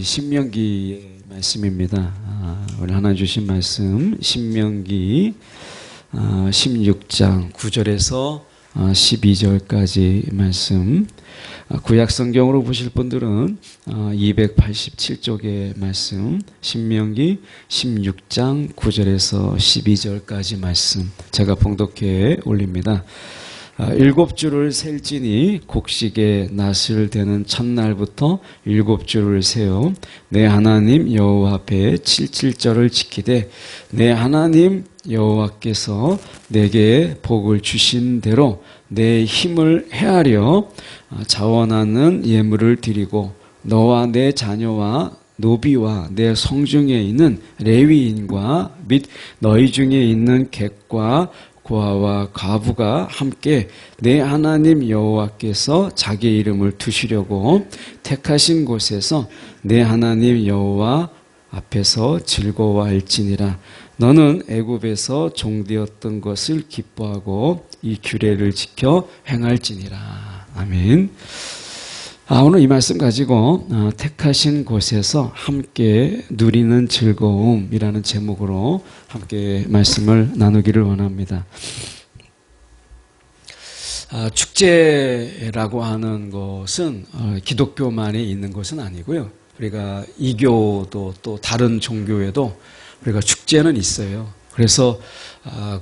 신명기의 말씀입니다. 오늘 하나 주신 말씀 신명기 16장 9절에서 12절까지 말씀. 구약 성경으로 보실 분들은 287쪽의 말씀 신명기 16장 9절에서 12절까지 말씀 제가 봉독해 올립니다. 7주를 셀지니 곡식의 낫을 대는 첫날부터 7주를 세어 내 하나님 여호와 앞에 77절을 지키되 내 하나님 여호와께서 내게 복을 주신 대로 내 힘을 헤아려 자원하는 예물을 드리고 너와 내 자녀와 노비와 내 성중에 있는 레위인과 및 너희 중에 있는 객과 고아와 과부가 함께 내 하나님 여호와께서 자기 이름을 두시려고 택하신 곳에서 내 하나님 여호와 앞에서 즐거워할지니라. 너는 애굽에서 종되었던 것을 기뻐하고 이 규례를 지켜 행할지니라. 아멘. 오늘 이 말씀 가지고 택하신 곳에서 함께 누리는 즐거움이라는 제목으로 함께 말씀을 나누기를 원합니다. 축제라고 하는 것은 기독교만에 있는 것은 아니고요. 우리가 이교도 또 다른 종교에도 우리가 축제는 있어요. 그래서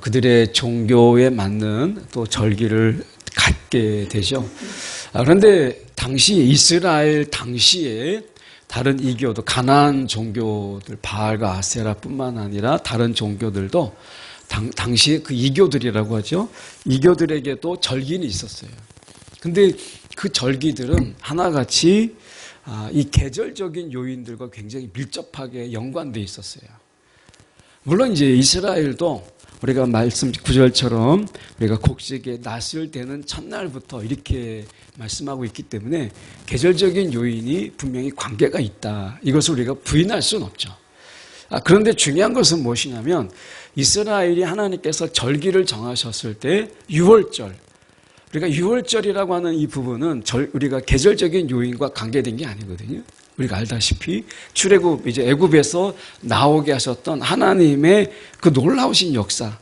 그들의 종교에 맞는 또 절기를 갖게 되죠. 그런데 이스라엘 당시에 다른 이교도 가나안 종교들 바알과 아세라뿐만 아니라 다른 종교들도 당시에 그 이교들이라고 하죠. 이교들에게도 절기는 있었어요. 근데 그 절기들은 하나같이 이 계절적인 요인들과 굉장히 밀접하게 연관되어 있었어요. 물론 이제 이스라엘도 우리가 말씀 9절처럼 우리가 곡식의 낫을 대는 첫날부터 이렇게 말씀하고 있기 때문에 계절적인 요인이 분명히 관계가 있다. 이것을 우리가 부인할 수는 없죠. 그런데 중요한 것은 무엇이냐면 이스라엘이 하나님께서 절기를 정하셨을 때 6월절, 우리가 6월절이라고 하는 이 부분은 우리가 계절적인 요인과 관계된 게 아니거든요. 우리가 알다시피 출애굽 이제 애굽에서 나오게 하셨던 하나님의 그 놀라우신 역사,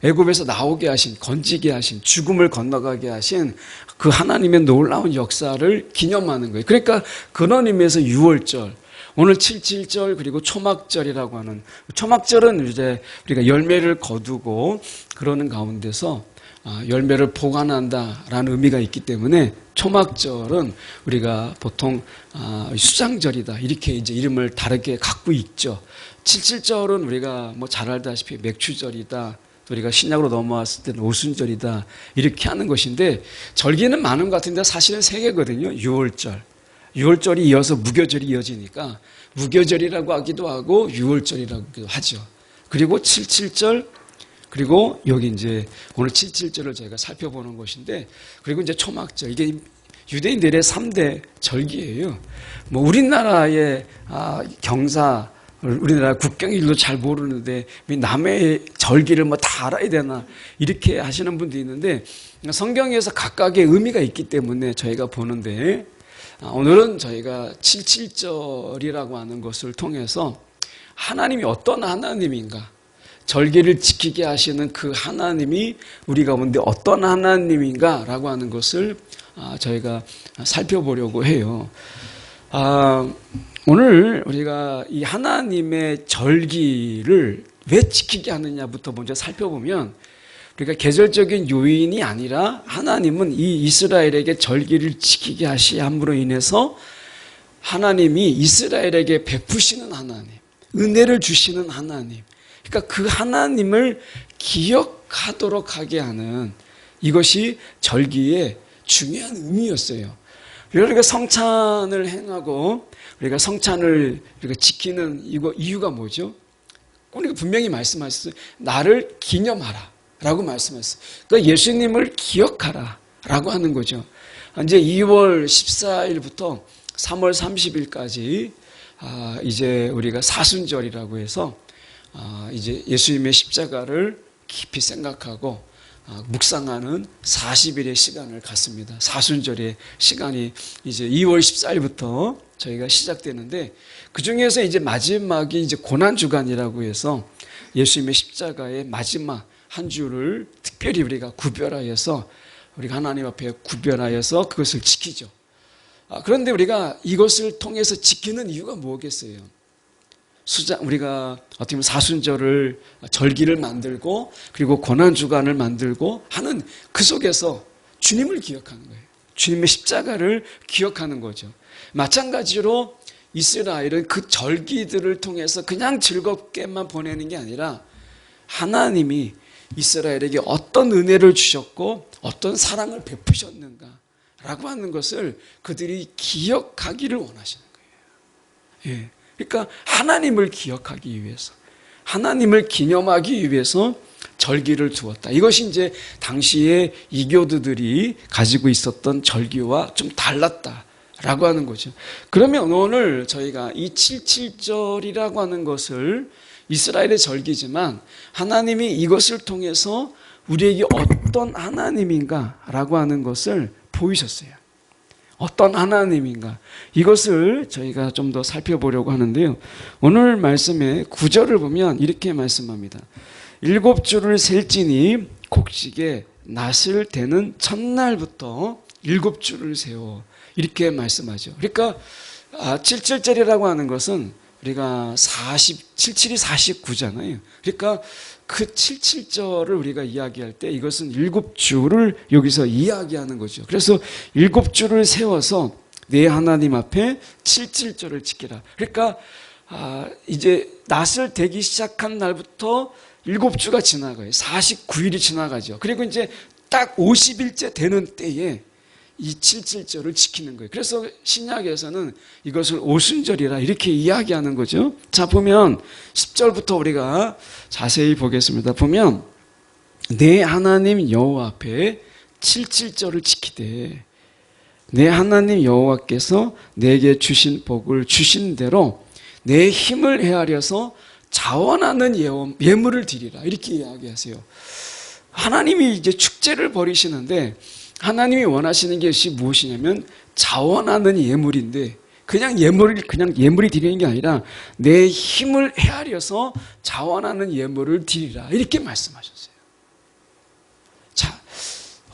애굽에서 나오게 하신, 건지게 하신, 죽음을 건너가게 하신 그 하나님의 놀라운 역사를 기념하는 거예요. 그러니까 그런 의미에서 6월절, 오늘 77절 그리고 초막절이라고 하는, 초막절은 이제 우리가 열매를 거두고 그러는 가운데서 열매를 보관한다라는 의미가 있기 때문에 초막절은 우리가 보통 수장절이다 이렇게 이제 이름을 다르게 갖고 있죠. 77절은 우리가 뭐 잘 알다시피 맥추절이다. 우리가 신약으로 넘어왔을 때는 오순절이다 이렇게 하는 것인데 절기는 많은 것 같은데 사실은 3개거든요. 6월절이 이어서 무교절이 이어지니까 무교절이라고 하기도 하고 6월절이라고 하죠. 그리고 77절 그리고 여기 이제 오늘 77절을 저희가 살펴보는 것인데 그리고 이제 초막절 이게 유대인들의 3대 절기예요. 뭐 우리나라의 경사 우리나라 국경일도 잘 모르는데 남의 절기를 뭐 다 알아야 되나 이렇게 하시는 분도 있는데 성경에서 각각의 의미가 있기 때문에 저희가 보는데 오늘은 저희가 77절이라고 하는 것을 통해서 하나님이 어떤 하나님인가 절기를 지키게 하시는 그 하나님이 우리 가운데 어떤 하나님인가라고 하는 것을 저희가 살펴보려고 해요. 오늘 우리가 이 하나님의 절기를 왜 지키게 하느냐부터 먼저 살펴보면 우리가 계절적인 요인이 아니라 하나님은 이 이스라엘에게 절기를 지키게 하심으로 인해서 하나님이 이스라엘에게 베푸시는 하나님, 은혜를 주시는 하나님, 그러니까 그 하나님을 기억하도록 하게 하는 이것이 절기의 중요한 의미였어요. 우리가 성찬을 행하고 우리가 성찬을 우리가 지키는 이유가 뭐죠? 우리가 분명히 말씀하셨어요. 나를 기념하라 라고 말씀하셨어요. 그러니까 예수님을 기억하라 라고 하는 거죠. 이제 2월 14일부터 3월 30일까지 이제 우리가 사순절이라고 해서 이제 예수님의 십자가를 깊이 생각하고 묵상하는 40일의 시간을 갖습니다. 사순절의 시간이 이제 2월 14일부터 저희가 시작되는데 그 중에서 이제 마지막이 이제 고난 주간이라고 해서 예수님의 십자가의 마지막 한 주를 특별히 우리가 구별하여서 우리가 하나님 앞에 구별하여서 그것을 지키죠. 그런데 우리가 이것을 통해서 지키는 이유가 뭐겠어요? 우리가 어떻게 보면 사순절을 절기를 만들고 그리고 고난 주간을 만들고 하는 그 속에서 주님을 기억하는 거예요. 주님의 십자가를 기억하는 거죠. 마찬가지로 이스라엘은 그 절기들을 통해서 그냥 즐겁게만 보내는 게 아니라 하나님이 이스라엘에게 어떤 은혜를 주셨고 어떤 사랑을 베푸셨는가라고 하는 것을 그들이 기억하기를 원하시는 거예요. 예. 그러니까 하나님을 기억하기 위해서, 하나님을 기념하기 위해서 절기를 두었다. 이것이 이제 당시에 이교도들이 가지고 있었던 절기와 좀 달랐다라고 하는 거죠. 그러면 오늘 저희가 이 77절이라고 하는 것을 이스라엘의 절기지만 하나님이 이것을 통해서 우리에게 어떤 하나님인가라고 하는 것을 보이셨어요. 어떤 하나님인가, 이것을 저희가 좀 더 살펴보려고 하는데요. 오늘 말씀의 9절을 보면 이렇게 말씀합니다. 7주를 셀지니 곡식에 낫을 대는 첫날부터 7주를 세워, 이렇게 말씀하죠. 그러니까 77절이라고 하는 것은 우리가 77이 49잖아요. 그러니까 그 77절을 우리가 이야기할 때 이것은 7주를 여기서 이야기하는 거죠. 그래서 7주를 세워서 내 하나님 앞에 77절을 지키라. 그러니까 이제 낫을 대기 시작한 날부터 7주가 지나가요. 49일이 지나가죠. 그리고 이제 딱 50일째 되는 때에 이 77절을 지키는 거예요. 그래서 신약에서는 이것을 오순절이라 이렇게 이야기하는 거죠. 자, 보면 10절부터 우리가 자세히 보겠습니다. 보면 내 하나님 여호와 앞에 77절을 지키되 내 하나님 여호와께서 내게 주신 복을 주신 대로 내 힘을 헤아려서 자원하는 예물을 드리라, 이렇게 이야기하세요. 하나님이 이제 축제를 벌이시는데 하나님이 원하시는 것이 무엇이냐면 자원하는 예물인데 그냥 예물이 드리는 게 아니라 내 힘을 헤아려서 자원하는 예물을 드리라, 이렇게 말씀하셨어요. 자,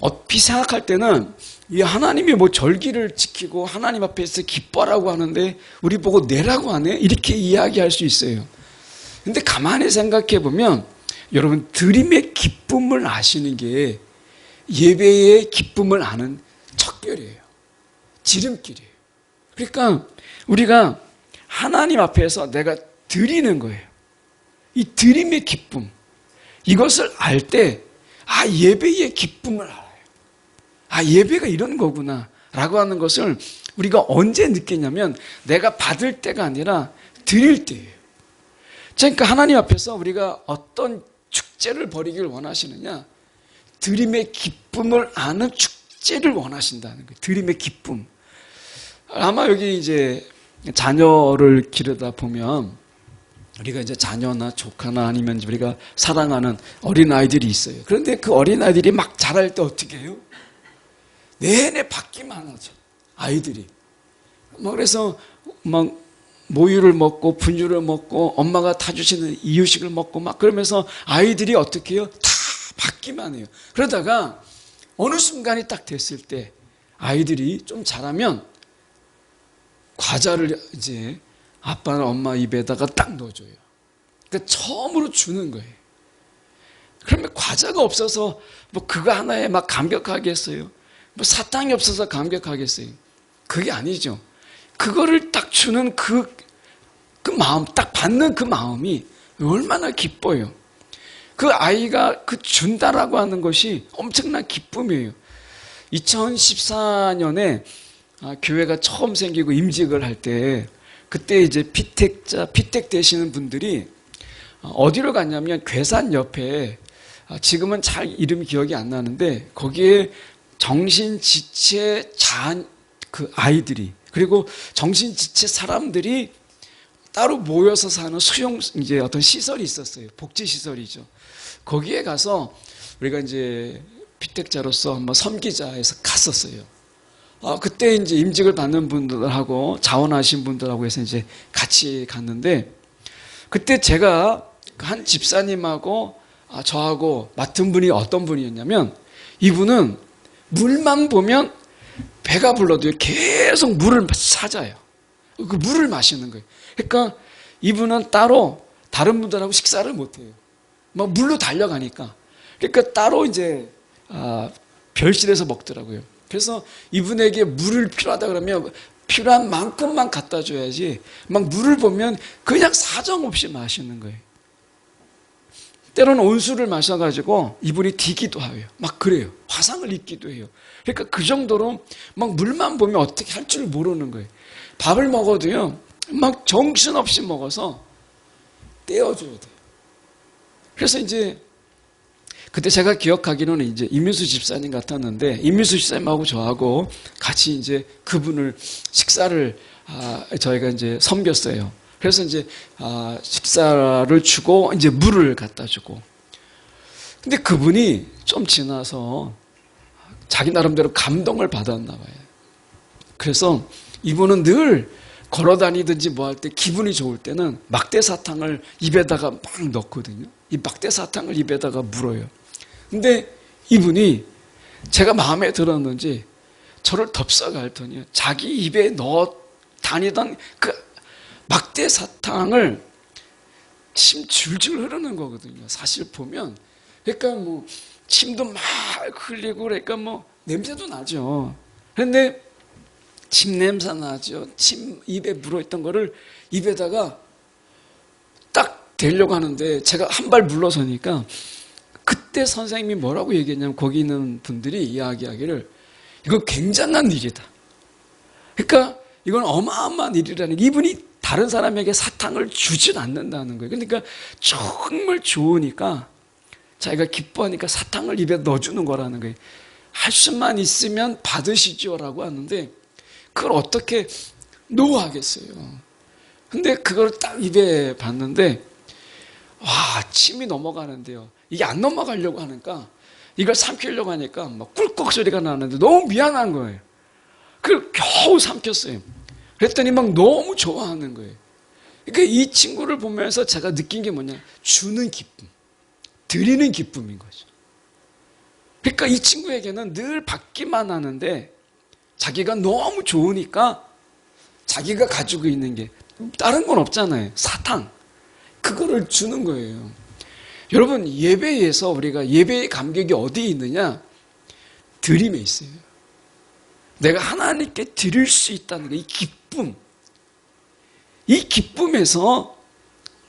어피 생각할 때는 이 하나님이 뭐 절기를 지키고 하나님 앞에서 기뻐라고 하는데 우리 보고 내라고 하네, 이렇게 이야기할 수 있어요. 근데 가만히 생각해 보면 여러분, 드림의 기쁨을 아시는 게 예배의 기쁨을 아는 척결이에요. 지름길이에요. 그러니까 우리가 하나님 앞에서 내가 드리는 거예요. 이 드림의 기쁨, 이것을 알 때 예배의 기쁨을 알아요. 예배가 이런 거구나 라고 하는 것을 우리가 언제 느끼냐면 내가 받을 때가 아니라 드릴 때예요. 그러니까 하나님 앞에서 우리가 어떤 축제를 벌이길 원하시느냐, 드림의 기쁨을 아는 축제를 원하신다는 거예요. 드림의 기쁨. 아마 여기 이제 자녀를 기르다 보면 우리가 이제 자녀나 조카나 아니면 우리가 사랑하는 어린아이들이 있어요. 그런데 그 어린아이들이 막 자랄 때 어떻게 해요? 내내 받기만 하죠. 아이들이. 그래서 막 모유를 먹고 분유를 먹고 엄마가 타주시는 이유식을 먹고 막 그러면서 아이들이 어떻게 해요? 다 받기만 해요. 그러다가 어느 순간이 딱 됐을 때 아이들이 좀 자라면 과자를 이제 아빠나 엄마 입에다가 딱 넣어줘요. 그러니까 처음으로 주는 거예요. 그러면 과자가 없어서 뭐 그거 하나에 막 감격하겠어요? 뭐 사탕이 없어서 감격하겠어요? 그게 아니죠. 그거를 딱 주는 그 마음, 딱 받는 그 마음이 얼마나 기뻐요. 그 아이가 그 준다라고 하는 것이 엄청난 기쁨이에요. 2014년에 교회가 처음 생기고 임직을 할 때 그때 이제 피택 되시는 분들이 어디로 갔냐면 괴산 옆에 지금은 잘 이름이 기억이 안 나는데 거기에 정신지체 그 아이들이 그리고 정신지체 사람들이 따로 모여서 사는 이제 어떤 시설이 있었어요. 복지시설이죠. 거기에 가서 우리가 이제 피택자로서 한번 섬기자 해서 갔었어요. 그때 이제 임직을 받는 분들하고 자원하신 분들하고 해서 이제 같이 갔는데, 그때 제가 한 집사님하고 저하고 맡은 분이 어떤 분이었냐면, 이분은 물만 보면 배가 불러도 계속 물을 찾아요. 그 물을 마시는 거예요. 그러니까 이분은 따로 다른 분들하고 식사를 못해요. 막 물로 달려가니까. 그러니까 따로 이제 별실에서 먹더라고요. 그래서 이분에게 물을 필요하다 그러면 필요한 만큼만 갖다 줘야지, 막 물을 보면 그냥 사정없이 마시는 거예요. 때로는 온수를 마셔가지고 이분이 뒤기도 해요. 막 그래요. 화상을 입기도 해요. 그러니까 그 정도로 막 물만 보면 어떻게 할 줄 모르는 거예요. 밥을 먹어도요, 막 정신없이 먹어서 떼어줘야 돼요. 그래서 이제 그때 제가 기억하기로는 이제 임민수 집사님 같았는데, 임민수 집사님하고 저하고 같이 이제 그분을 식사를 저희가 이제 섬겼어요. 그래서 이제 식사를 주고 이제 물을 갖다 주고. 근데 그분이 좀 지나서 자기 나름대로 감동을 받았나 봐요. 그래서 이분은 늘 걸어 다니든지 뭐 할 때 기분이 좋을 때는 막대 사탕을 입에다가 막 넣거든요. 이 막대 사탕을 입에다가 물어요. 근데 이분이 제가 마음에 들었는지 저를 덥석알더니 자기 입에 넣어 다니던 그 막대 사탕을 침 줄줄 흐르는 거거든요. 사실 보면. 그러니까 뭐 침도 막 흘리고, 그러니까 뭐 냄새도 나죠. 그런데 침 냄새 나죠. 침 입에 물어있던 거를 입에다가 딱 대려고 하는데 제가 한 발 물러서니까, 그때 선생님이 뭐라고 얘기했냐면, 거기 있는 분들이 이야기하기를 이거 굉장한 일이다. 그러니까 이건 어마어마한 일이라는 게, 이분이 다른 사람에게 사탕을 주진 않는다는 거예요. 그러니까 정말 좋으니까 자기가 기뻐하니까 사탕을 입에 넣어주는 거라는 거예요. 할 수만 있으면 받으시죠라고 하는데 그걸 어떻게 노하겠어요. 근데 그걸 딱 입에 봤는데 와, 침이 넘어가는데요. 이게 안 넘어가려고 하니까, 이걸 삼키려고 하니까 막 꿀꺽 소리가 나는데 너무 미안한 거예요. 그걸 겨우 삼켰어요. 그랬더니 막 너무 좋아하는 거예요. 그러니까 이 친구를 보면서 제가 느낀 게 뭐냐, 주는 기쁨, 드리는 기쁨인 거죠. 그러니까 이 친구에게는 늘 받기만 하는데 자기가 너무 좋으니까 자기가 가지고 있는 게 다른 건 없잖아요. 사탕, 그거를 주는 거예요. 여러분, 예배에서 우리가 예배의 감격이 어디에 있느냐? 드림에 있어요. 내가 하나님께 드릴 수 있다는 거, 이 기쁨. 이 기쁨에서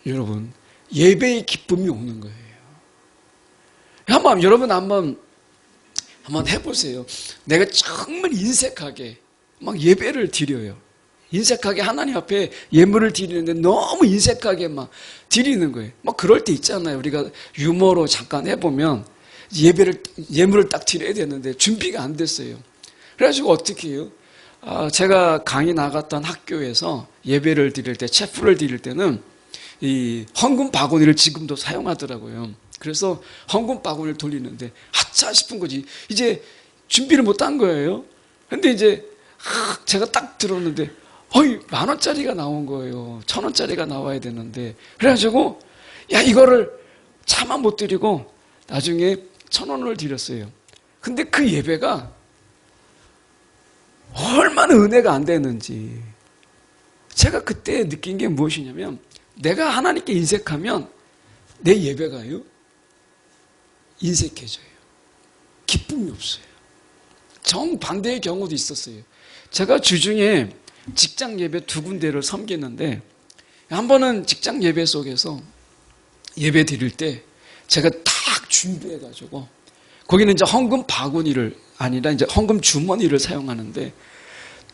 여러분 예배의 기쁨이 오는 거예요. 여러분 한번 해보세요. 내가 정말 인색하게 막 예배를 드려요. 인색하게 하나님 앞에 예물을 드리는데 너무 인색하게 막 드리는 거예요. 막 그럴 때 있잖아요. 우리가 유머로 잠깐 해보면 예물을 딱 드려야 되는데 준비가 안 됐어요. 그래가지고 어떻게 해요? 제가 강의 나갔던 학교에서 예배를 드릴 때, 체프를 드릴 때는 이 헌금 바구니를 지금도 사용하더라고요. 그래서 헌금 바구니를 돌리는데 하차 싶은 거지. 이제 준비를 못 한 거예요. 근데 이제 제가 딱 들었는데 10,000원짜리가 나온 거예요. 1,000원짜리가 나와야 되는데. 그래가지고 야, 이거를 차마 못 드리고 나중에 1,000원을 드렸어요. 근데 그 예배가 얼마나 은혜가 안 되는지 제가 그때 느낀 게 무엇이냐면, 내가 하나님께 인색하면 내 예배가요 인색해져요. 기쁨이 없어요. 정반대의 경우도 있었어요. 제가 주중에 직장 예배 2군데를 섬기는데, 한 번은 직장 예배 속에서 예배 드릴 때 제가 딱 준비해가지고, 거기는 이제 헌금 바구니를 아니라 이제 헌금 주머니를 사용하는데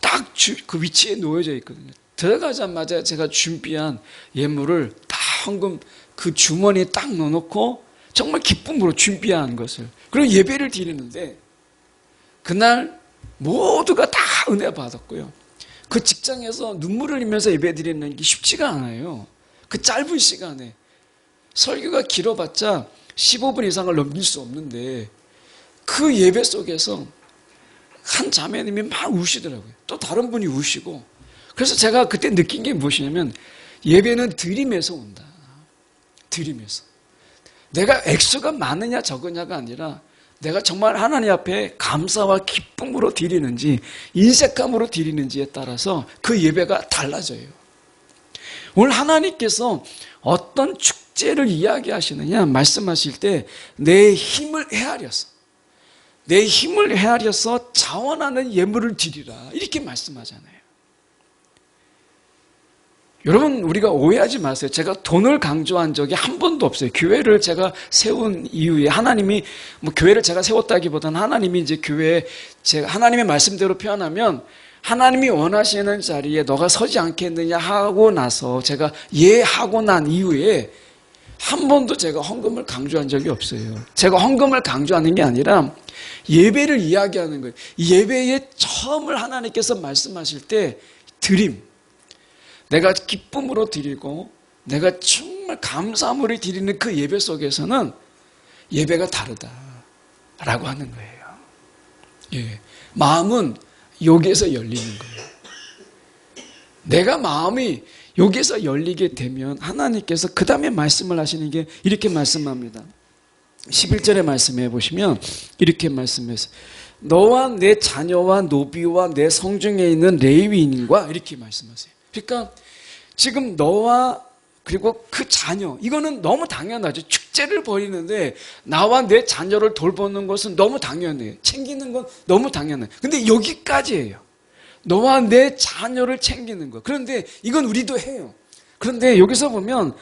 딱 그 위치에 놓여져 있거든요. 들어가자마자 제가 준비한 예물을 다 헌금 그 주머니에 딱 넣어놓고 정말 기쁨으로 준비한 것을, 그리고 예배를 드리는데 그날 모두가 다 은혜 받았고요. 그 직장에서 눈물을 흘리면서 예배 드리는 게 쉽지가 않아요. 그 짧은 시간에 설교가 길어봤자 15분 이상을 넘길 수 없는데 그 예배 속에서 한 자매님이 막 우시더라고요. 또 다른 분이 우시고. 그래서 제가 그때 느낀 게 무엇이냐면 예배는 들임에서 온다. 들임에서. 내가 액수가 많으냐 적으냐가 아니라 내가 정말 하나님 앞에 감사와 기쁨으로 드리는지 인색함으로 드리는지에 따라서 그 예배가 달라져요. 오늘 하나님께서 어떤 축제를 이야기하시느냐 말씀하실 때 내 힘을 헤아려서 내 힘을 헤아려서 자원하는 예물을 드리라 이렇게 말씀하잖아요. 여러분 우리가 오해하지 마세요. 제가 돈을 강조한 적이 한 번도 없어요. 교회를 제가 세운 이후에 하나님이 교회를 제가 세웠다기보다는 하나님이 이제 교회에 제가 하나님의 말씀대로 표현하면 하나님이 원하시는 자리에 너가 서지 않겠느냐 하고 나서 제가 하고 난 이후에 한 번도 제가 헌금을 강조한 적이 없어요. 제가 헌금을 강조하는 게 아니라 예배를 이야기하는 거예요. 예배의 처음을 하나님께서 말씀하실 때 드림, 내가 기쁨으로 드리고 내가 정말 감사함으로 드리는 그 예배 속에서는 예배가 다르다라고 하는 거예요. 예, 마음은 여기에서 열리는 거예요. 내가 마음이 여기에서 열리게 되면 하나님께서 그 다음에 말씀을 하시는 게 이렇게 말씀합니다. 11절의 말씀해 보시면 이렇게 말씀해서 너와 내 자녀와 노비와 내 성중에 있는 레위인과 이렇게 말씀하세요. 그러니까 지금 너와 그리고 그 자녀 이거는 너무 당연하죠. 축제를 벌이는데 나와 내 자녀를 돌보는 것은 너무 당연해요. 챙기는 건 너무 당연해요. 근데 여기까지예요. 너와 내 자녀를 챙기는 것. 그런데 이건 우리도 해요. 그런데 여기서 보면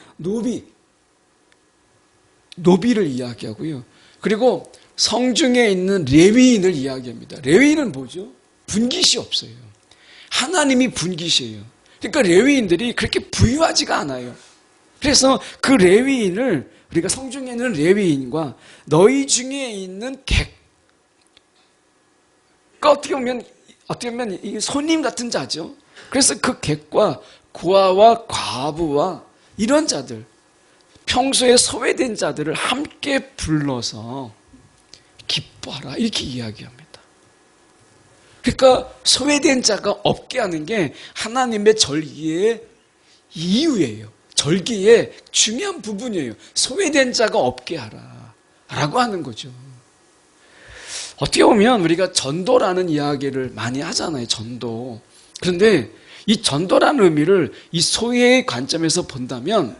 노비를 이야기하고요. 그리고 성중에 있는 레위인을 이야기합니다. 레위인은 뭐죠? 분깃이 없어요. 하나님이 분깃이에요. 그러니까 레위인들이 그렇게 부유하지가 않아요. 그래서 그 레위인을 우리가 성중에 있는 레위인과 너희 중에 있는 객, 어떻게 보면 이 손님 같은 자죠. 그래서 그 객과 고아와 과부와 이런 자들, 평소에 소외된 자들을 함께 불러서 기뻐하라 이렇게 이야기합니다. 그러니까 소외된 자가 없게 하는 게 하나님의 절기의 이유예요. 절기의 중요한 부분이에요. 소외된 자가 없게 하라 라고 하는 거죠. 어떻게 보면 우리가 전도라는 이야기를 많이 하잖아요. 전도. 그런데 이 전도라는 의미를 이 소외의 관점에서 본다면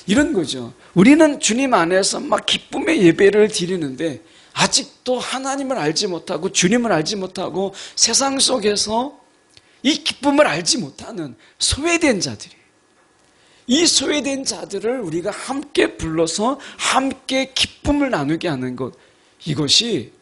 이런 거죠. 우리는 주님 안에서 막 기쁨의 예배를 드리는데 아직도 하나님을 알지 못하고 주님을 알지 못하고 세상 속에서 이 기쁨을 알지 못하는 소외된 자들이, 이 소외된 자들을 우리가 함께 불러서 함께 기쁨을 나누게 하는 것, 이것이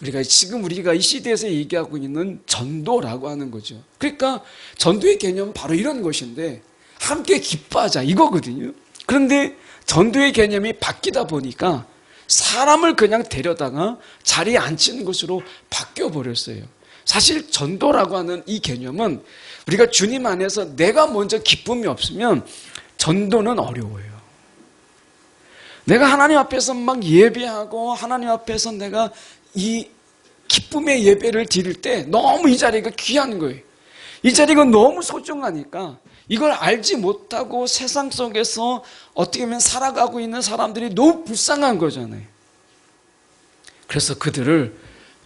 우리가 이 시대에서 얘기하고 있는 전도라고 하는 거죠. 그러니까 전도의 개념은 바로 이런 것인데 함께 기뻐하자 이거거든요. 그런데 전도의 개념이 바뀌다 보니까 사람을 그냥 데려다가 자리에 앉히는 것으로 바뀌어 버렸어요. 사실 전도라고 하는 이 개념은 우리가 주님 안에서 내가 먼저 기쁨이 없으면 전도는 어려워요. 내가 하나님 앞에서 막 예배하고 하나님 앞에서 내가 이 기쁨의 예배를 드릴 때 너무 이 자리가 귀한 거예요. 이 자리가 너무 소중하니까 이걸 알지 못하고 세상 속에서 어떻게 보면 살아가고 있는 사람들이 너무 불쌍한 거잖아요. 그래서 그들을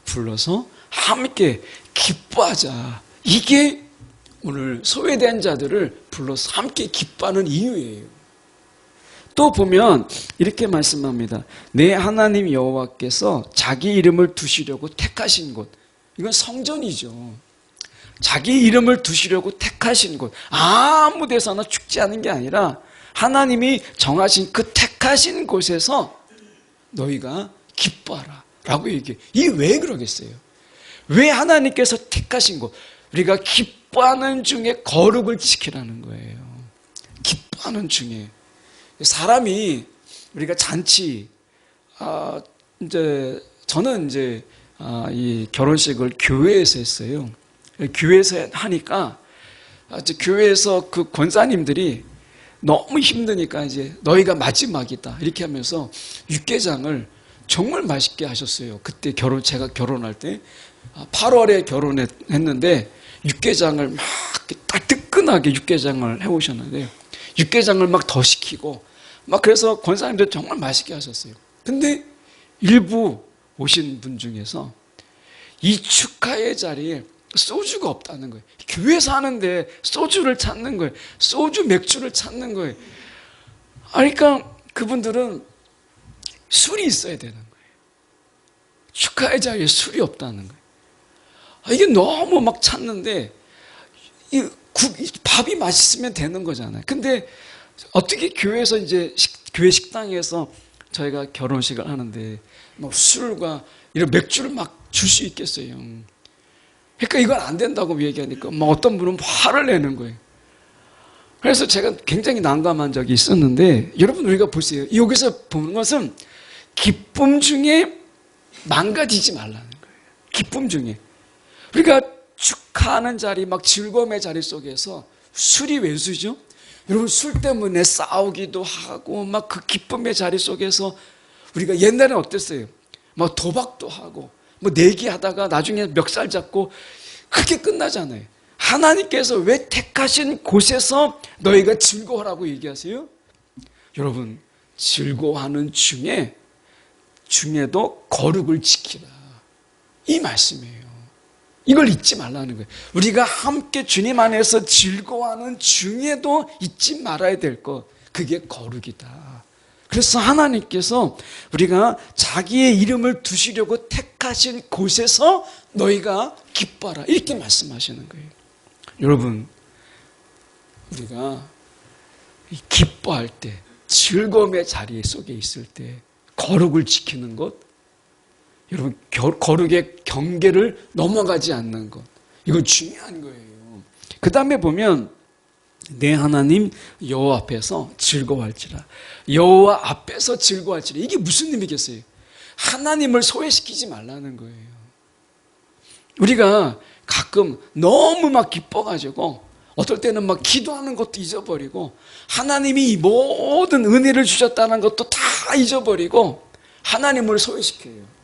불러서 함께 기뻐하자. 이게 오늘 소외된 자들을 불러서 함께 기뻐하는 이유예요. 또 보면 이렇게 말씀합니다. 내 하나님 여호와께서 자기 이름을 두시려고 택하신 곳. 이건 성전이죠. 자기 이름을 두시려고 택하신 곳. 아무 데서나 축제하는 게 아니라 하나님이 정하신 그 택하신 곳에서 너희가 기뻐하라 라고 얘기해요. 이게 왜 그러겠어요? 왜 하나님께서 택하신 곳? 우리가 기뻐하는 중에 거룩을 지키라는 거예요. 기뻐하는 중에. 사람이 우리가 잔치, 저는 이 결혼식을 교회에서 했어요. 교회에서 하니까 교회에서 그 권사님들이 너무 힘드니까 이제 너희가 마지막이다 이렇게 하면서 육개장을 정말 맛있게 하셨어요. 그때 제가 결혼할 때 8월에 결혼했는데 육개장을 막 딱 뜨끈하게 육개장을 해오셨는데 육개장을 막 더 시키고 막 그래서 권사님들 정말 맛있게 하셨어요. 근데 일부 오신 분 중에서 이 축하의 자리에 소주가 없다는 거예요. 교회에서 하는데 소주를 찾는 거예요. 소주 맥주를 찾는 거예요. 그러니까 그분들은 술이 있어야 되는 거예요. 축하의 자리에 술이 없다는 거예요. 이게 너무 막 찾는데 이 밥이 맛있으면 되는 거잖아요. 근데 어떻게 교회에서 이제 교회 식당에서 저희가 결혼식을 하는데 막 술과 이런 맥주를 막 줄 수 있겠어요. 그러니까 이건 안 된다고 얘기하니까 막 어떤 분은 화를 내는 거예요. 그래서 제가 굉장히 난감한 적이 있었는데 여러분 우리가 보세요. 여기서 보는 것은 기쁨 중에 망가지지 말라는 거예요. 기쁨 중에. 우리가 축하하는 자리, 막 즐거움의 자리 속에서 술이 왼수죠? 여러분 술 때문에 싸우기도 하고 막 그 기쁨의 자리 속에서 우리가 옛날에는 어땠어요? 막 도박도 하고 뭐 내기하다가 나중에 멱살 잡고 그렇게 끝나잖아요. 하나님께서 왜 택하신 곳에서 너희가 즐거워하라고 얘기하세요? 여러분 즐거워하는 중에도 거룩을 지키라 이 말씀이에요. 이걸 잊지 말라는 거예요. 우리가 함께 주님 안에서 즐거워하는 중에도 잊지 말아야 될 것, 그게 거룩이다. 그래서 하나님께서 우리가 자기의 이름을 두시려고 택하신 곳에서 너희가 기뻐하라 이렇게 말씀하시는 거예요. 여러분 우리가 기뻐할 때 즐거움의 자리 속에 있을 때 거룩을 지키는 것, 여러분 거룩의 경계를 넘어가지 않는 것, 이건 중요한 거예요. 그 다음에 보면 내 하나님 여호와 앞에서 즐거워할지라. 여호와 앞에서 즐거워할지라. 이게 무슨 의미겠어요? 하나님을 소외시키지 말라는 거예요. 우리가 가끔 너무 막 기뻐가지고 어떨 때는 막 기도하는 것도 잊어버리고 하나님이 모든 은혜를 주셨다는 것도 다 잊어버리고 하나님을 소외시켜요.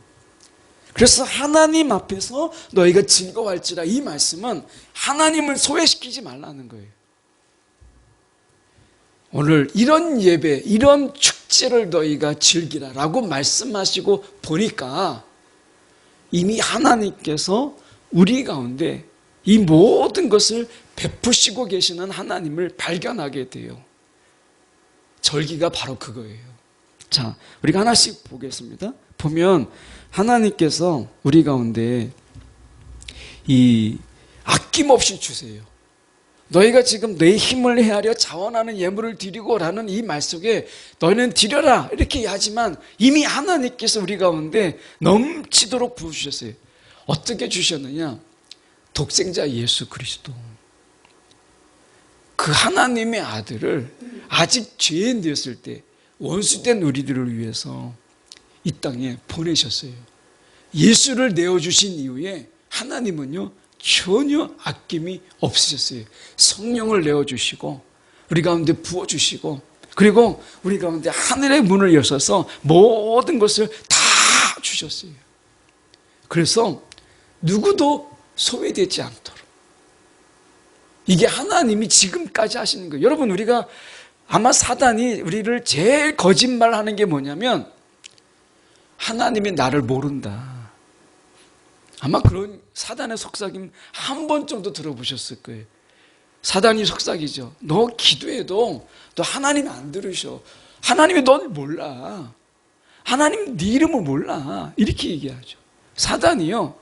그래서 하나님 앞에서 너희가 즐거워할지라 이 말씀은 하나님을 소외시키지 말라는 거예요. 오늘 이런 예배, 이런 축제를 너희가 즐기라라고 말씀하시고 보니까 이미 하나님께서 우리 가운데 이 모든 것을 베푸시고 계시는 하나님을 발견하게 돼요. 절기가 바로 그거예요. 자, 우리가 하나씩 보겠습니다. 보면 하나님께서 우리 가운데 이 아낌없이 주세요. 너희가 지금 내 힘을 헤아려 자원하는 예물을 드리고라는 이 말 속에 너희는 드려라 이렇게 하지만 이미 하나님께서 우리 가운데 넘치도록 부어주셨어요. 어떻게 주셨느냐? 독생자 예수 그리스도, 그 하나님의 아들을 아직 죄인 되었을 때 원수된 우리들을 위해서 이 땅에 보내셨어요. 예수를 내어주신 이후에 하나님은요 전혀 아낌이 없으셨어요. 성령을 내어주시고 우리 가운데 부어주시고 그리고 우리 가운데 하늘의 문을 여셔서 모든 것을 다 주셨어요. 그래서 누구도 소외되지 않도록, 이게 하나님이 지금까지 하시는 거예요. 여러분 우리가 아마 사단이 우리를 제일 거짓말하는 게 뭐냐면 하나님이 나를 모른다. 아마 그런 사단의 속삭임 한 번 정도 들어보셨을 거예요. 사단이 속삭이죠. 너 기도해도 너 하나님 안 들으셔. 하나님이 널 몰라. 하나님 네 이름을 몰라. 이렇게 얘기하죠. 사단이요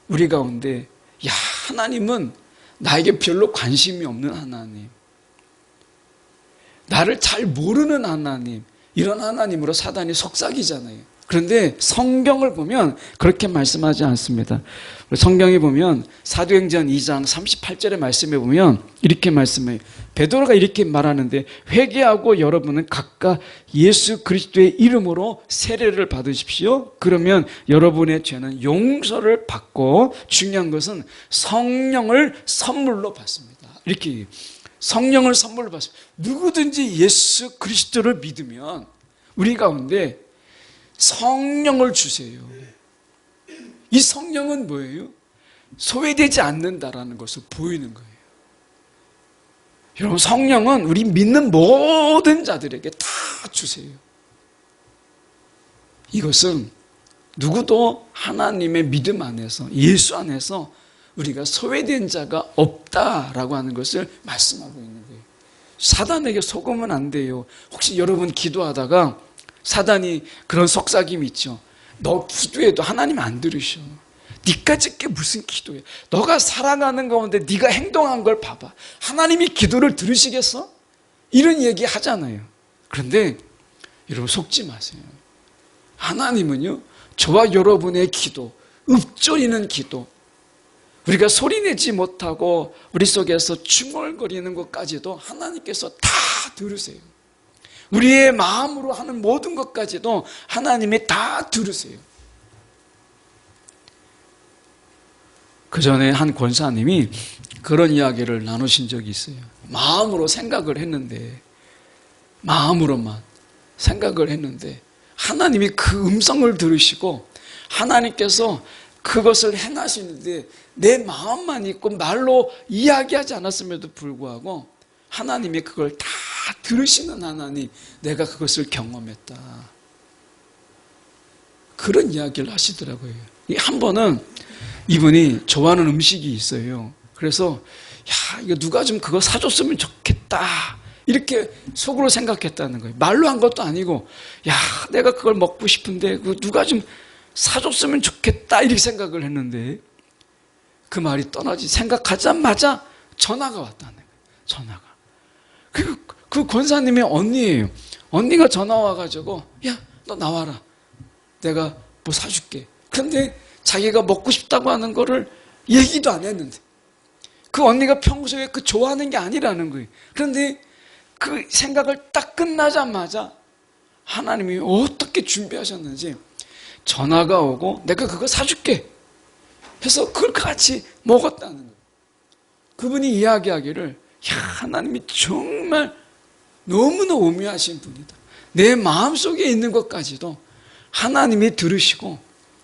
우리 가운데 야 하나님은 나에게 별로 관심이 없는 하나님, 나를 잘 모르는 하나님, 이런 하나님으로 사단이 속삭이잖아요. 그런데 성경을 보면 그렇게 말씀하지 않습니다. 성경에 보면 사도행전 2장 38절의 말씀에 보면 이렇게 말씀해요. 베드로가 이렇게 말하는데 회개하고 여러분은 각각 예수 그리스도의 이름으로 세례를 받으십시오. 그러면 여러분의 죄는 용서를 받고 중요한 것은 성령을 선물로 받습니다. 이렇게 성령을 선물로 받습니다. 누구든지 예수 그리스도를 믿으면 우리 가운데 성령을 주세요. 이 성령은 뭐예요? 소외되지 않는다라는 것을 보이는 거예요. 여러분, 성령은 우리 믿는 모든 자들에게 다 주세요. 이것은 누구도 하나님의 믿음 안에서, 예수 안에서 우리가 소외된 자가 없다라고 하는 것을 말씀하고 있는 거예요. 사단에게 속으면 안 돼요. 혹시 여러분 기도하다가 사단이 그런 속삭임이 있죠. 너 기도해도 하나님 안 들으셔. 니까짓 게 무슨 기도야. 너가 살아가는 가운데 네가 행동한 걸 봐봐. 하나님이 기도를 들으시겠어? 이런 얘기 하잖아요. 그런데 여러분 속지 마세요. 하나님은요, 저와 여러분의 기도, 읊조리는 기도, 우리가 소리내지 못하고 우리 속에서 중얼거리는 것까지도 하나님께서 다 들으세요. 우리의 마음으로 하는 모든 것까지도 하나님이 다 들으세요. 그 전에 한 권사님이 그런 이야기를 나누신 적이 있어요. 마음으로 생각을 했는데, 마음으로만 생각을 했는데 하나님이 그 음성을 들으시고 하나님께서 그것을 행하시는데 내 마음만 있고 말로 이야기하지 않았음에도 불구하고 하나님이 그걸 다 들으시는 하나님, 내가 그것을 경험했다. 그런 이야기를 하시더라고요. 한 번은 이분이 좋아하는 음식이 있어요. 그래서 야, 이거 누가 좀 그거 사줬으면 좋겠다, 이렇게 속으로 생각했다는 거예요. 말로 한 것도 아니고, 야, 내가 그걸 먹고 싶은데 누가 좀 사줬으면 좋겠다, 이렇게 생각을 했는데 그 말이 떠나지 생각하자마자 전화가 왔다는 거예요. 전화가. 그 권사님의 언니예요. 언니가 전화 와가지고, 야, 너 나와라. 내가 뭐 사줄게. 그런데 자기가 먹고 싶다고 하는 거를 얘기도 안 했는데, 그 언니가 평소에 그 좋아하는 게 아니라는 거예요. 그런데 그 생각을 딱 끝나자마자 하나님이 어떻게 준비하셨는지 전화가 오고 내가 그거 사줄게 해서 그걸 같이 먹었다는 거예요. 그분이 이야기하기를, 야, 하나님이 정말 너무나 오묘하신 분이다. 내 마음속에 있는 것까지도 하나님이 들으시고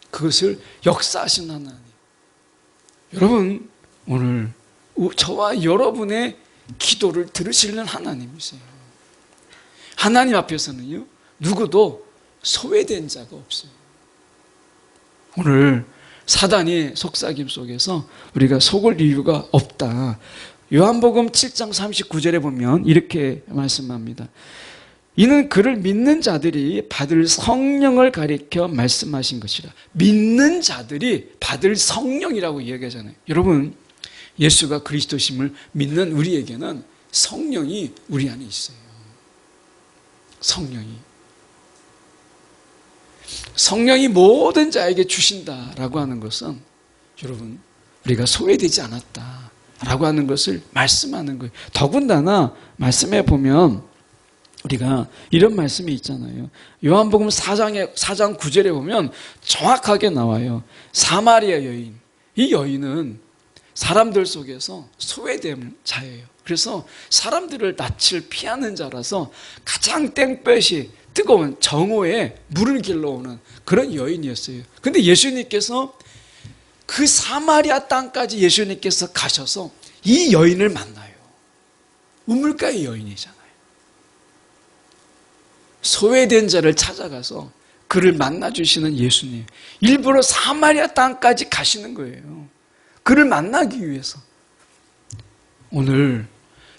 그것을 역사하신 하나님. 여러분, 오늘 저와 여러분의 기도를 들으시는 하나님이세요. 하나님 앞에서는요, 누구도 소외된 자가 없어요. 오늘 사단의 속삭임 속에서 우리가 속을 이유가 없다. 요한복음 7장 39절에 보면 이렇게 말씀합니다. 이는 그를 믿는 자들이 받을 성령을 가리켜 말씀하신 것이라. 믿는 자들이 받을 성령이라고 이야기하잖아요. 여러분, 예수가 그리스도심을 믿는 우리에게는 성령이 우리 안에 있어요. 성령이 모든 자에게 주신다라고 하는 것은, 여러분, 우리가 소외되지 않았다라고 하는 것을 말씀하는 거예요. 더군다나 말씀해 보면 우리가 이런 말씀이 있잖아요. 요한복음 4장 9절에 보면 정확하게 나와요. 사마리아 여인, 이 여인은 사람들 속에서 소외된 자예요. 그래서 사람들을 낯을 피하는 자라서 가장 땡볕이 뜨거운 정오에 물을 길러오는 그런 여인이었어요. 그런데 예수님께서 그 사마리아 땅까지 예수님께서 가셔서 이 여인을 만나요. 우물가의 여인이잖아요. 소외된 자를 찾아가서 그를 만나주시는 예수님, 일부러 사마리아 땅까지 가시는 거예요. 그를 만나기 위해서. 오늘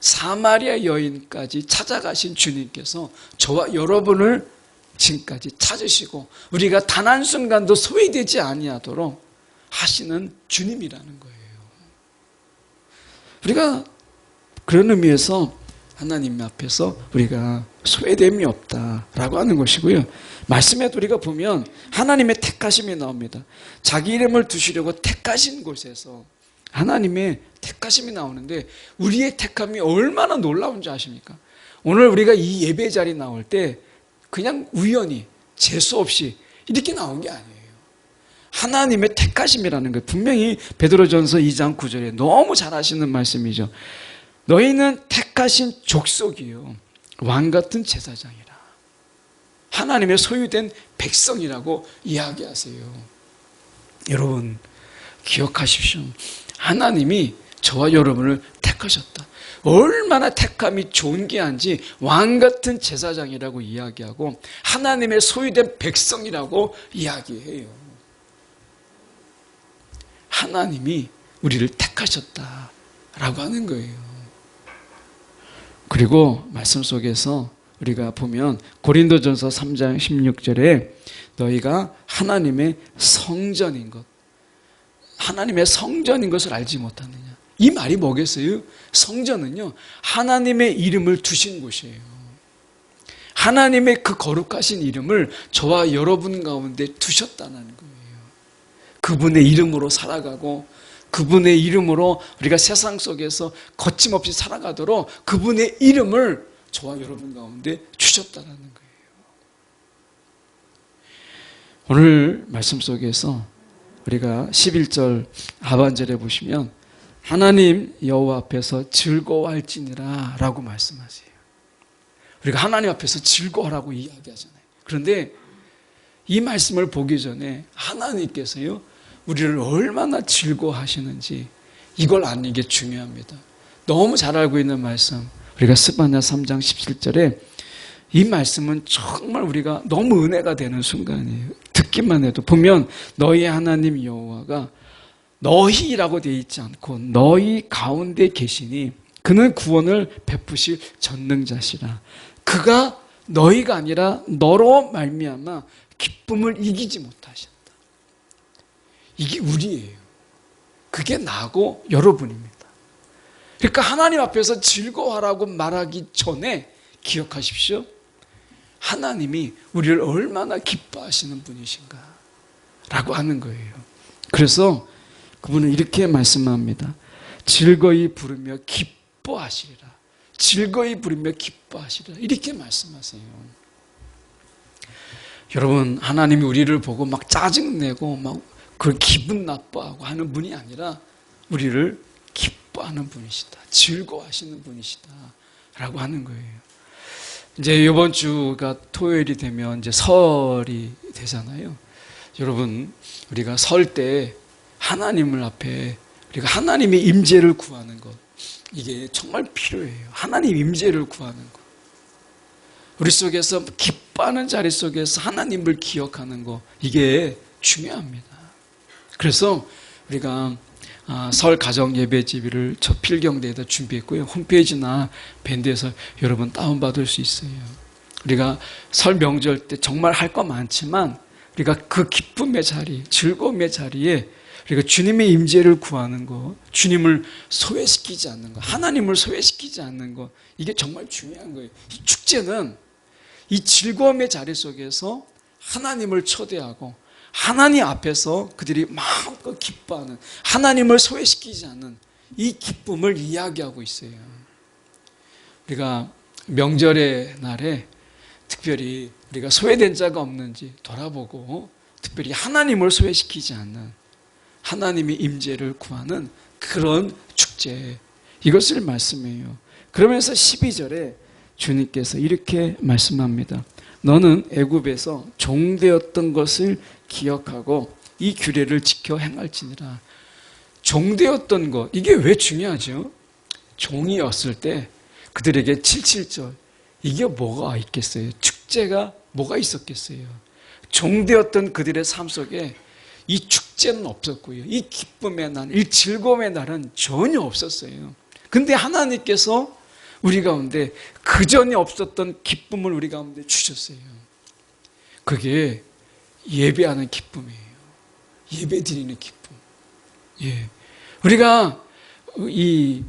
사마리아 여인까지 찾아가신 주님께서 저와 여러분을 지금까지 찾으시고 우리가 단 한순간도 소외되지 아니하도록 하시는 주님이라는 거예요. 우리가 그런 의미에서 하나님 앞에서 우리가 소외됨이 없다라고 하는 것이고요. 말씀에도 우리가 보면 하나님의 택하심이 나옵니다. 자기 이름을 두시려고 택하신 곳에서 하나님의 택하심이 나오는데, 우리의 택함이 얼마나 놀라운지 아십니까? 오늘 우리가 이 예배 자리 나올 때 그냥 우연히 재수 없이 이렇게 나온 게 아니에요. 하나님의 택하심이라는 거예요. 분명히 베드로전서 2장 9절에 너무 잘 아시는 말씀이죠. 너희는 택하신 족속이요 왕 같은 제사장이라. 하나님의 소유된 백성이라고 이야기하세요. 여러분 기억하십시오. 하나님이 저와 여러분을 택하셨다. 얼마나 택함이 존귀한지 왕같은 제사장이라고 이야기하고 하나님의 소유된 백성이라고 이야기해요. 하나님이 우리를 택하셨다라고 하는 거예요. 그리고 말씀 속에서 우리가 보면 고린도전서 3장 16절에 너희가 하나님의 성전인 것, 하나님의 성전인 것을 알지 못하느냐. 이 말이 뭐겠어요? 성전은요, 하나님의 이름을 두신 곳이에요. 하나님의 그 거룩하신 이름을 저와 여러분 가운데 두셨다는 거예요. 그분의 이름으로 살아가고 그분의 이름으로 우리가 세상 속에서 거침없이 살아가도록 그분의 이름을 저와 여러분 가운데 주셨다는 거예요. 오늘 말씀 속에서 우리가 11절 하반절에 보시면 하나님 여호와 앞에서 즐거워할지니라 라고 말씀하세요. 우리가 하나님 앞에서 즐거워하라고 이야기하잖아요. 그런데 이 말씀을 보기 전에 하나님께서요, 우리를 얼마나 즐거워하시는지 이걸 아는 게 중요합니다. 너무 잘 알고 있는 말씀, 우리가 스바냐 3장 17절에 이 말씀은 정말 우리가 너무 은혜가 되는 순간이에요. 듣기만 해도 보면 너희 하나님 여호와가 너희라고 되어 있지 않고 너희 가운데 계시니 그는 구원을 베푸실 전능자시라. 그가 너희가 아니라 너로 말미암아 기쁨을 이기지 못하셨다. 이게 우리예요. 그게 나고 여러분입니다. 그러니까 하나님 앞에서 즐거워하라고 말하기 전에 기억하십시오. 하나님이 우리를 얼마나 기뻐하시는 분이신가 라고 하는 거예요. 그래서 그분은 이렇게 말씀합니다. 즐거이 부르며 기뻐하시리라. 즐거이 부르며 기뻐하시리라. 이렇게 말씀하세요. 여러분, 하나님이 우리를 보고 막 짜증내고 막 그 기분 나빠하고 하는 분이 아니라 우리를 기뻐하는 분이시다. 즐거워하시는 분이시다. 라고 하는 거예요. 이제 이번 주가 토요일이 되면 이제 설이 되잖아요. 여러분, 우리가 설 때 하나님을 앞에 우리가 하나님의 임재를 구하는 것, 이게 정말 필요해요. 하나님 임재를 구하는 것. 우리 속에서 기뻐하는 자리 속에서 하나님을 기억하는 것, 이게 중요합니다. 그래서 우리가 설 가정 예배 집회를 저 필경대에다 준비했고요. 홈페이지나 밴드에서 여러분 다운받을 수 있어요. 우리가 설 명절 때 정말 할 거 많지만 우리가 그 기쁨의 자리, 즐거움의 자리에 우리가 주님의 임재를 구하는 것, 주님을 소외시키지 않는 것, 하나님을 소외시키지 않는 것, 이게 정말 중요한 거예요. 이 축제는 이 즐거움의 자리 속에서 하나님을 초대하고 하나님 앞에서 그들이 마음껏 기뻐하는, 하나님을 소외시키지 않는 이 기쁨을 이야기하고 있어요. 우리가 명절의 날에 특별히 우리가 소외된 자가 없는지 돌아보고 특별히 하나님을 소외시키지 않는 하나님의 임재를 구하는 그런 축제, 이것을 말씀해요. 그러면서 12절에 주님께서 이렇게 말씀합니다. 너는 애굽에서 종되었던 것을 기억하고 이 규례를 지켜 행할지니라. 종되었던 것, 이게 왜 중요하죠? 종이었을 때 그들에게 77절, 이게 뭐가 있겠어요? 축제가 뭐가 있었겠어요? 종되었던 그들의 삶 속에 이 축제는 없었고요. 이 기쁨의 날, 이 즐거움의 날은 전혀 없었어요. 근데 하나님께서 우리 가운데 그전에 없었던 기쁨을 우리 가운데 주셨어요. 그게 예배하는 기쁨이에요. 예배 드리는 기쁨. 예. 우리가 이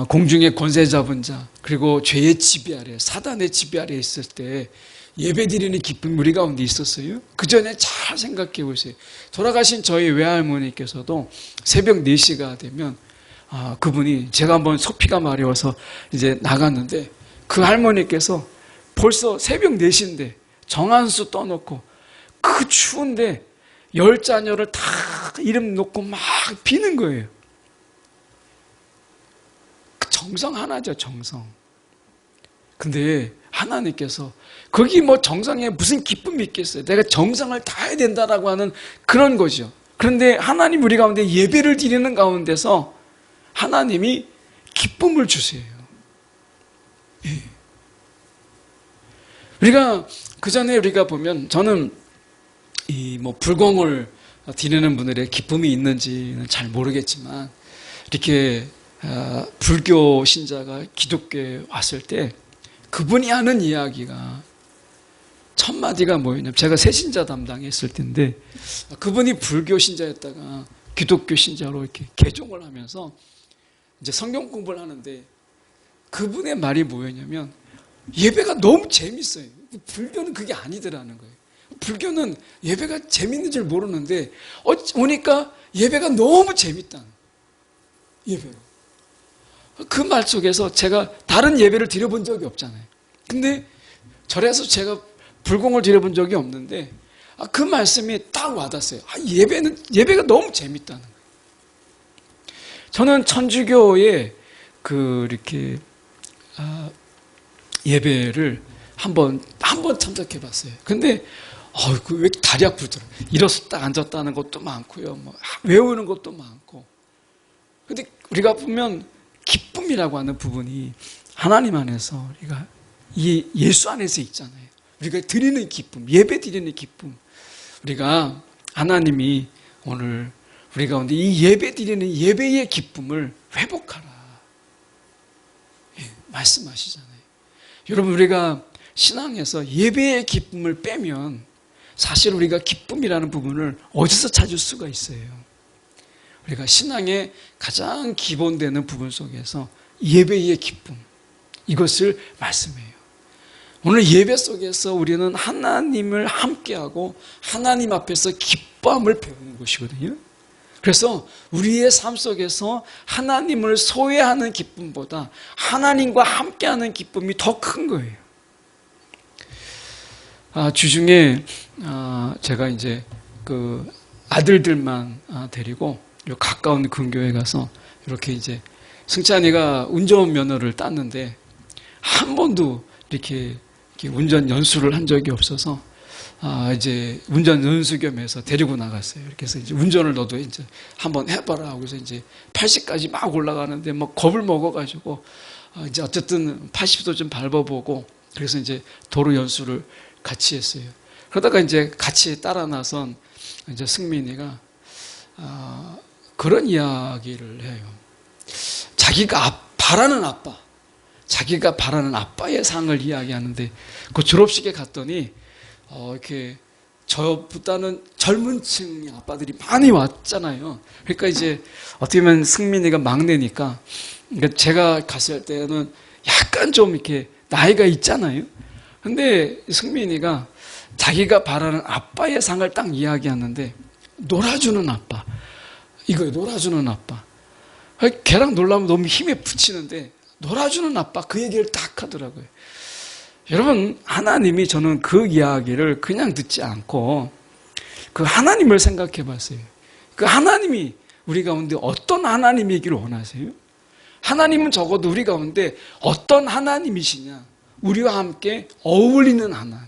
공중의 권세 잡은 자, 그리고 죄의 지배 아래, 사단의 지배 아래 있을 때 예배 드리는 기쁨이 우리 가운데 있었어요. 그 전에 잘 생각해 보세요. 돌아가신 저희 외할머니께서도 새벽 4시가 되면 그분이, 제가 한번 소피가 마려워서 이제 나갔는데 그 할머니께서 벌써 새벽 4시인데 정한수 떠놓고 그 추운데 10자녀를 다 이름 놓고 막 비는 거예요. 그 정성 하나죠, 정성. 근데 하나님께서 거기 뭐 정상에 무슨 기쁨이 있겠어요? 내가 정상을 다해야 된다라고 하는 그런 거죠. 그런데 하나님 우리 가운데 예배를 드리는 가운데서 하나님이 기쁨을 주세요. 예. 우리가 그 전에 우리가 보면 저는 이 뭐 불공을 드리는 분들의 기쁨이 있는지는 잘 모르겠지만 이렇게 불교 신자가 기독교에 왔을 때 그분이 하는 이야기가 첫 마디가 뭐였냐면 제가 새신자 담당했을 텐데 그분이 불교 신자였다가 기독교 신자로 이렇게 개종을 하면서 이제 성경 공부를 하는데 그분의 말이 뭐였냐면 예배가 너무 재밌어요. 불교는 그게 아니더라는 거예요. 불교는 예배가 재밌는 줄 모르는데 오니까 예배가 너무 재밌다는 예배가. 그 말 속에서 제가 다른 예배를 드려본 적이 없잖아요. 근데 절에서 제가 불공을 드려본 적이 없는데 그 말씀이 딱 와닿았어요. 예배가 너무 재밌다는 거예요. 저는 천주교의 이렇게 예배를 한번 참석해봤어요. 근데 왜 다리 아프더라. 일어서 딱 앉았다는 것도 많고요. 뭐 외우는 것도 많고. 근데 우리가 보면 기쁨이라고 하는 부분이 하나님 안에서 우리가 예수 안에서 있잖아요. 우리가 드리는 기쁨, 예배 드리는 기쁨. 우리가 하나님이 오늘 우리 가운데 이 예배 드리는 예배의 기쁨을 회복하라. 말씀하시잖아요. 여러분 우리가 신앙에서 예배의 기쁨을 빼면 사실 우리가 기쁨이라는 부분을 어디서 찾을 수가 있어요. 우리가 신앙의 가장 기본되는 부분 속에서 예배의 기쁨 이것을 말씀해요. 오늘 예배 속에서 우리는 하나님을 함께하고 하나님 앞에서 기뻐함을 배우는 것이거든요. 그래서 우리의 삶 속에서 하나님을 소외하는 기쁨보다 하나님과 함께하는 기쁨이 더 큰 거예요. 주중에 제가 이제 그 아들들만 데리고 가까운 근교에 가서 이렇게 이제 승찬이가 운전면허를 땄는데 한 번도 이렇게 운전 연수를 한 적이 없어서 이제 운전 연수 겸해서 데리고 나갔어요. 이렇게 해서 이제 운전을 너도 이제 한번 해봐라 하고서 이제 80까지 막 올라가는데 막 겁을 먹어가지고 이제 어쨌든 80도 좀 밟아보고 그래서 이제 도로 연수를 같이 했어요. 그러다가 이제 같이 따라 나선 이제 승민이가 그런 이야기를 해요. 자기가 바라는 아빠의 상을 이야기하는데 그 졸업식에 갔더니 이렇게 저보다는 젊은 층의 아빠들이 많이 왔잖아요. 그러니까 이제 어떻게 보면 승민이가 막내니까 그러니까 제가 갔을 때는 약간 좀 이렇게 나이가 있잖아요. 근데 승민이가 자기가 바라는 아빠의 상을 딱 이야기하는데 놀아주는 아빠. 이거예요. 놀아주는 아빠. 걔랑 놀라면 너무 힘에 부치는데 놀아주는 아빠 그 얘기를 딱 하더라고요. 여러분 하나님이 저는 그 이야기를 그냥 듣지 않고 그 하나님을 생각해 봤어요. 그 하나님이 우리 가운데 어떤 하나님이기를 원하세요? 하나님은 적어도 우리 가운데 어떤 하나님이시냐? 우리와 함께 어울리는 하나님.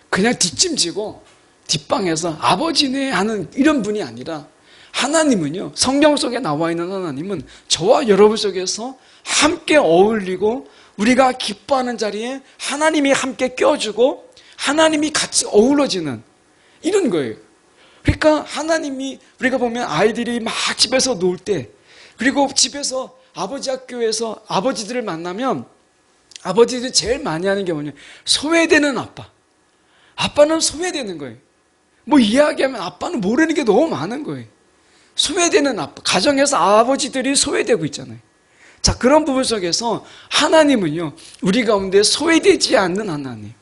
그냥 뒷짐지고 뒷방에서 아버지네 하는 이런 분이 아니라 하나님은요. 성경 속에 나와 있는 하나님은 저와 여러분 속에서 함께 어울리고 우리가 기뻐하는 자리에 하나님이 함께 껴주고 하나님이 같이 어우러지는 이런 거예요. 그러니까 하나님이 우리가 보면 아이들이 막 집에서 놀 때 그리고 집에서 아버지 학교에서 아버지들을 만나면 아버지들이 제일 많이 하는 게 뭐냐? 소외되는 아빠. 아빠는 소외되는 거예요. 뭐 이야기하면 아빠는 모르는 게 너무 많은 거예요. 소외되는 아빠. 가정에서 아버지들이 소외되고 있잖아요. 자, 그런 부분 속에서 하나님은요, 우리 가운데 소외되지 않는 하나님.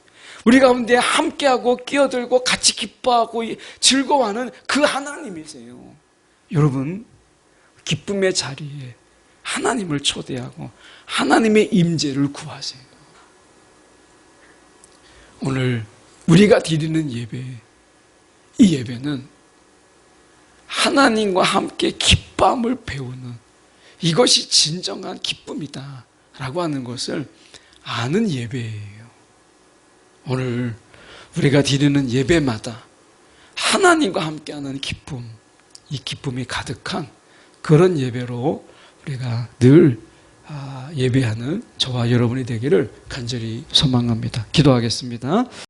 우리 가운데 함께하고 끼어들고 같이 기뻐하고 즐거워하는 그 하나님이세요. 여러분, 기쁨의 자리에 하나님을 초대하고 하나님의 임재를 구하세요. 오늘 우리가 드리는 예배, 이 예배는 하나님과 함께 기뻐함을 배우는 이것이 진정한 기쁨이다 라고 하는 것을 아는 예배예요. 오늘 우리가 드리는 예배마다 하나님과 함께하는 기쁨, 이 기쁨이 가득한 그런 예배로 우리가 늘 예배하는 저와 여러분이 되기를 간절히 소망합니다. 기도하겠습니다.